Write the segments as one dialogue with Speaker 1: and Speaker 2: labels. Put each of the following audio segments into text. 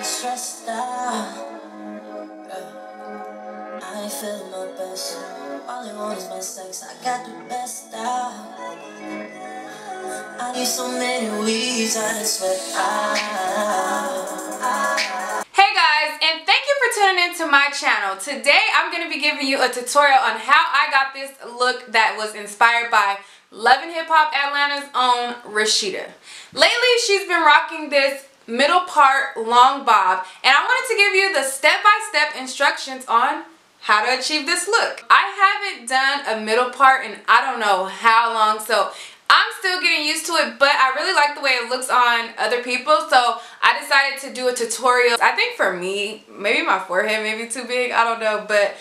Speaker 1: stressed out. I ain't feeling my best. All I want is my sex. I got the best out. I need so many weeds. I done sweat out.
Speaker 2: Hey guys, and thank you for tuning into my channel. Today I'm going to be giving you a tutorial on how I got this look that was inspired by Love and Hip Hop Atlanta's own Rasheeda. Lately she's been rocking this middle part long bob, and I wanted to give you the step-by-step instructions on how to achieve this look. I haven't done a middle part in I don't know how long, so I'm still getting used to it, but I really like the way it looks on other people, so I decided to do a tutorial. I think for me, maybe my forehead may be too big, I don't know, but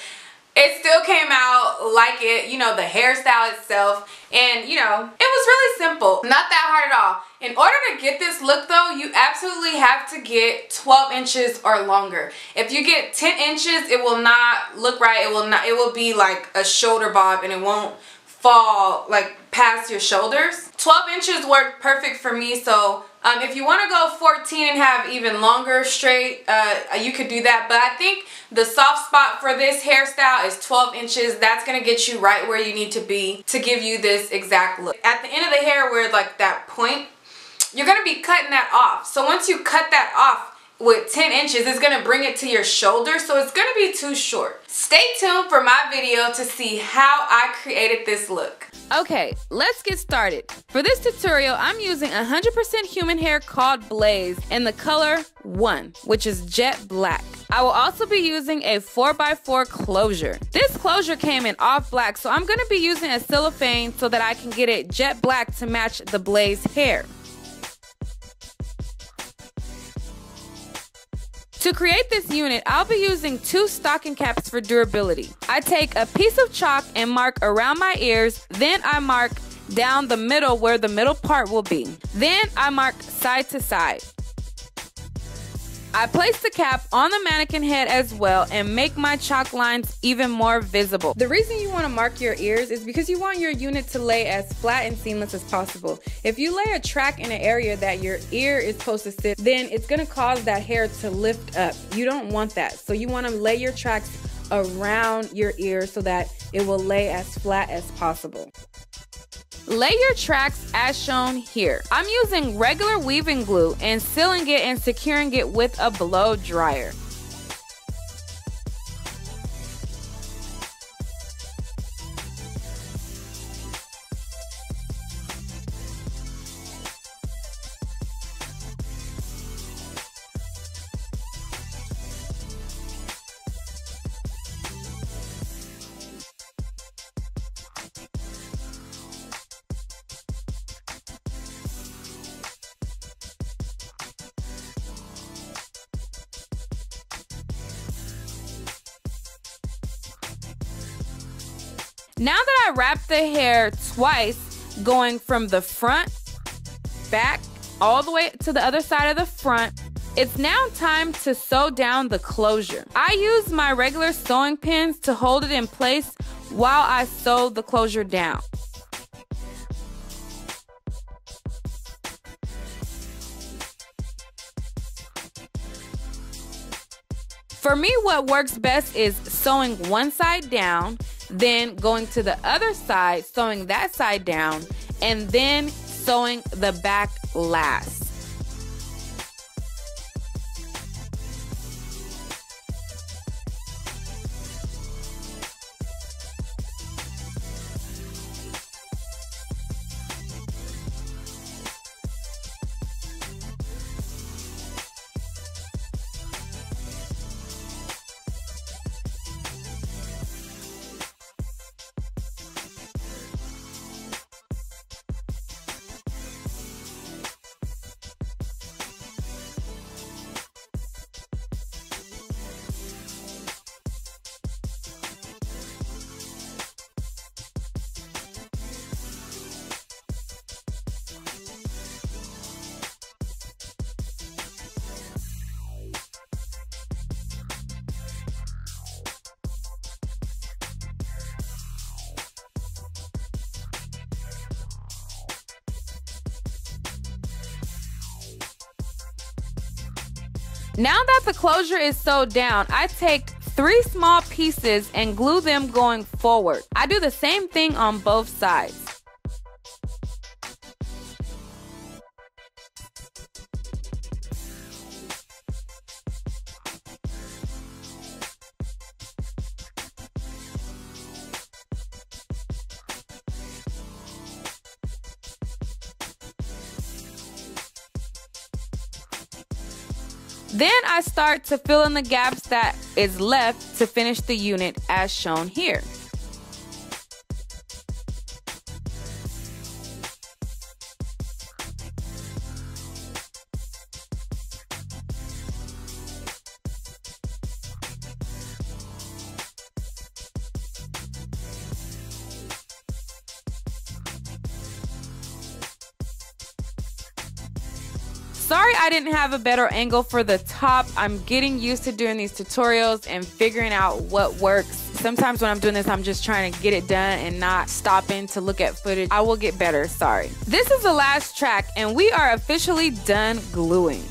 Speaker 2: it still came out like it, you know, the hairstyle itself, and you know, it was really simple, not that hard at all. In order to get this look though, you absolutely have to get 12 inches or longer. If you get 10 inches, it will not look right. It will be like a shoulder bob and it won't fall like past your shoulders. 12 inches worked perfect for me, so if you want to go 14 and have even longer straight, you could do that, but I think the soft spot for this hairstyle is 12 inches. That's going to get you right where you need to be to give you this exact look. At the end of the hair where like that point, you're going to be cutting that off. So once you cut that off with 10 inches, it's going to bring it to your shoulder, so it's going to be too short. Stay tuned for my video to see how I created this look.
Speaker 3: Okay, let's get started. For this tutorial, I'm using 100% human hair called Blaze in the color 1, which is jet black. I will also be using a 4x4 closure. This closure came in off black, so I'm going to be using a cellophane so that I can get it jet black to match the Blaze hair. To create this unit, I'll be using 2 stocking caps for durability. I take a piece of chalk and mark around my ears, then I mark down the middle where the middle part will be. Then I mark side to side. I place the cap on the mannequin head as well and make my chalk lines even more visible. The reason you want to mark your ears is because you want your unit to lay as flat and seamless as possible. If you lay a track in an area that your ear is supposed to sit, then it's going to cause that hair to lift up. You don't want that. So you want to lay your tracks around your ear so that it will lay as flat as possible. Lay your tracks as shown here. I'm using regular weaving glue and sealing it and securing it with a blow dryer. Now that I wrap the hair twice, going from the front, back, all the way to the other side of the front, it's now time to sew down the closure. I use my regular sewing pins to hold it in place while I sew the closure down. For me, what works best is sewing one side down, then going to the other side, sewing that side down, and then sewing the back last. Now that the closure is sewed down, I take 3 small pieces and glue them going forward. I do the same thing on both sides. Then I start to fill in the gaps that is left to finish the unit as shown here. Sorry I didn't have a better angle for the top. I'm getting used to doing these tutorials and figuring out what works. Sometimes when I'm doing this, I'm just trying to get it done and not stopping to look at footage. I will get better, sorry. This is the last track and we are officially done gluing.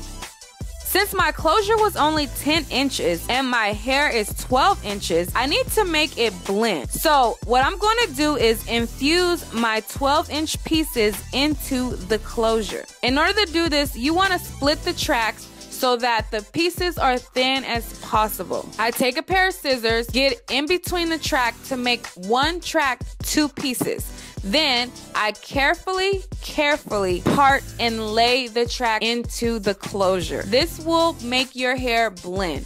Speaker 3: Since my closure was only 10 inches and my hair is 12 inches, I need to make it blend. So what I'm going to do is infuse my 12-inch pieces into the closure. In order to do this, you want to split the tracks so that the pieces are thin as possible. I take a pair of scissors, get in between the track to make one track 2 pieces. Then I carefully part and lay the track into the closure. This will make your hair blend.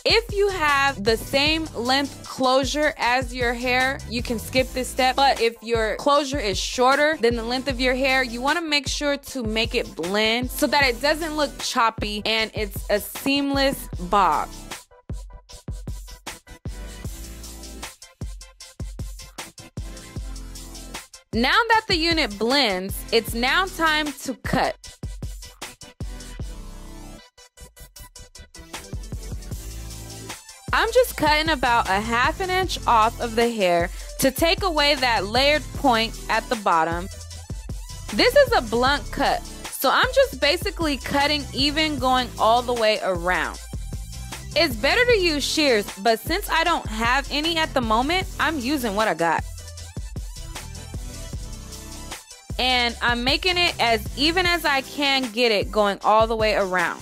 Speaker 3: If you have the same length closure as your hair, you can skip this step. But if your closure is shorter than the length of your hair, you want to make sure to make it blend so that it doesn't look choppy and it's a seamless bob. Now that the unit blends, it's now time to cut. I'm just cutting about a ½ inch off of the hair to take away that layered point at the bottom. This is a blunt cut, so I'm just basically cutting even going all the way around. It's better to use shears, but since I don't have any at the moment, I'm using what I got. And I'm making it as even as I can get it going all the way around.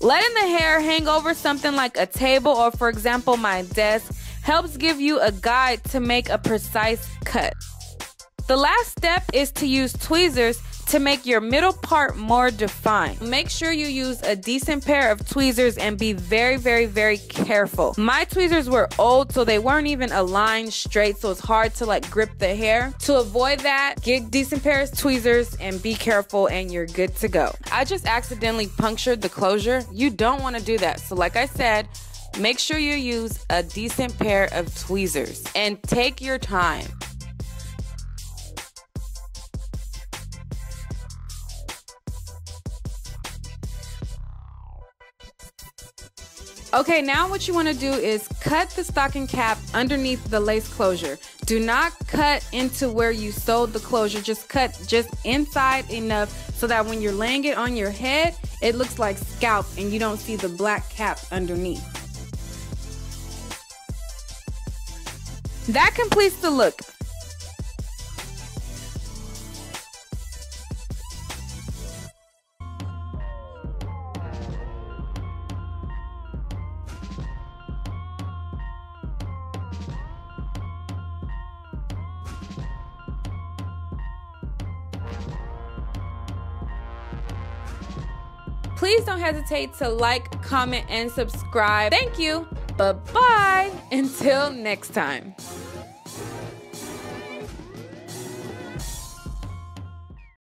Speaker 3: Letting the hair hang over something like a table or, for example, my desk helps give you a guide to make a precise cut. The last step is to use tweezers to make your middle part more defined. Make sure you use a decent pair of tweezers and be very careful. My tweezers were old, so they weren't even aligned straight, so it's hard to like grip the hair. To avoid that, get decent pairs of tweezers and be careful and you're good to go. I just accidentally punctured the closure. You don't want to do that. So like I said, make sure you use a decent pair of tweezers and take your time. Okay, now what you want to do is cut the stocking cap underneath the lace closure. Do not cut into where you sewed the closure. Just cut just inside enough so that when you're laying it on your head, it looks like scalp and you don't see the black cap underneath. That completes the look. Please don't hesitate to like, comment, and subscribe. Thank you. Bye-bye. Until next time.